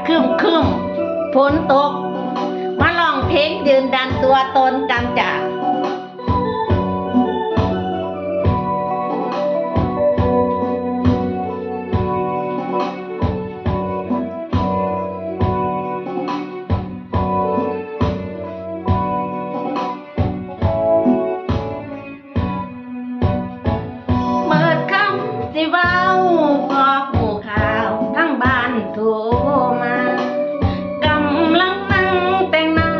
คึมฝนตกมาร้องเพลงยืนดันตัวตนกันจ้ะเมื่อคำสิเว้าพอหูข่าวทั้งบ้านโทรมากำลังนั่งแต่งหน้า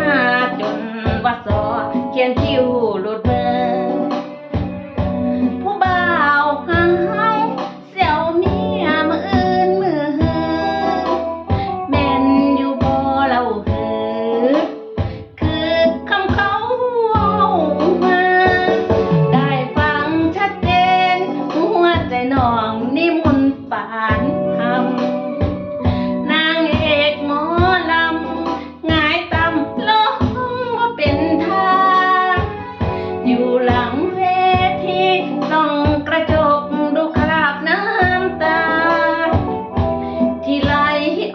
จนว่าสอเขียนคิ้วหลุดมือผู้บ่าวหาวเสี่ยวเมียมืออื่นมือหือแม่นอยู่บ่เล่าหือคือคำเขาเว้ามาได้ฟังชัดเจนหัวใจน้องนิมนต์ปานคำนางเอกหมอลำหงายตำลงบ่เป็นท่าอยู่หลังเวทีส่องกระจกดูคราบน้ำตาที่ไหล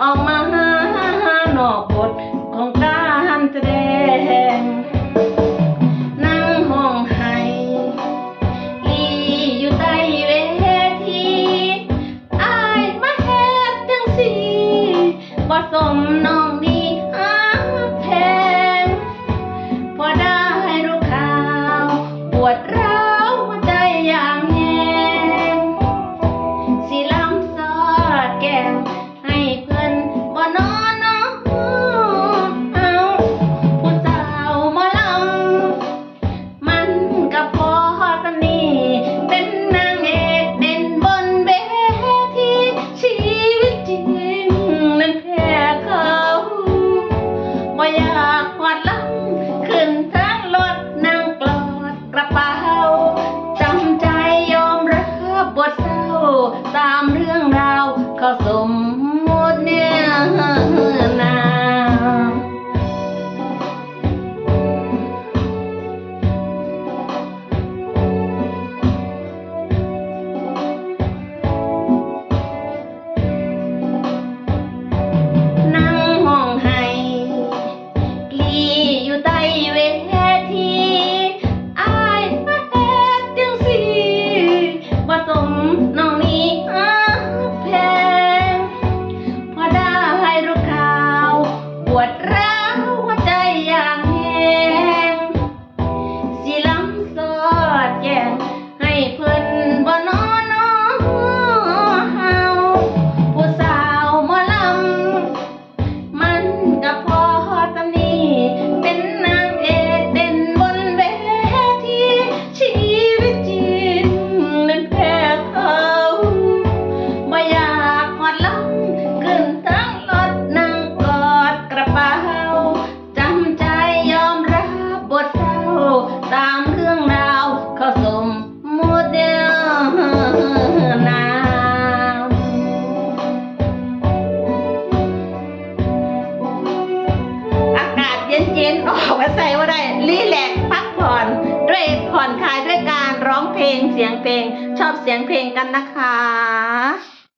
ออกมานอกบทของการแสดงนั่งห้องไห้ลีอยู่ใต้เวทีอายมาเฮ็ดจังสิบ่สมน้องนี่ฮักแพงพอได้รู้ข่าวปวดร้าวหัวใจอย่างแรงสิลำซอดแก้มให้เพิ่นบ่นอนน้องเอาผู้สาวหมอลำมันก็พอสนิเป็นนางเอกเด่นบนเวทีชีวิตจริงนั้นแพ้เขาบ่อยากหอดลำขึ้นทางรถนั่งกลอดกระเป๋าจำใจยอมรับบทเศร้าตามเรื่องราวเขาสมมุติเนี่ยนา นั่งห้องไห้กลีอยู่ใต้เวทีอายมาเฮ็ดจังสิบ่สมน้องนี่ฮักแพงพอได้รู้ข่าวปวดร้าวหัวใจอย่างแรงสิลำซอดแก้มให้เพิ่นบ่นอนน้อเฮาผู้สาวหมอลำมันก็พอสนิเป็นนางเอกเด่นบนเวทีชีวิตจริงนั้นแพ้เขาบ่อยากหอดลำขึ้นทั้งรถนั่งกอดกระเป๋าจำใจยอมรับบทเศร้าตามเรื่องราวเขาสมมุตินามอากาศเย็นๆออกมาใส่ว่าได้รีแลกซ์พักผ่อนด้วยผ่อนคลายด้วยการร้องเพลงเสียงเพลงชอบเสียงเพลงกันนะคะ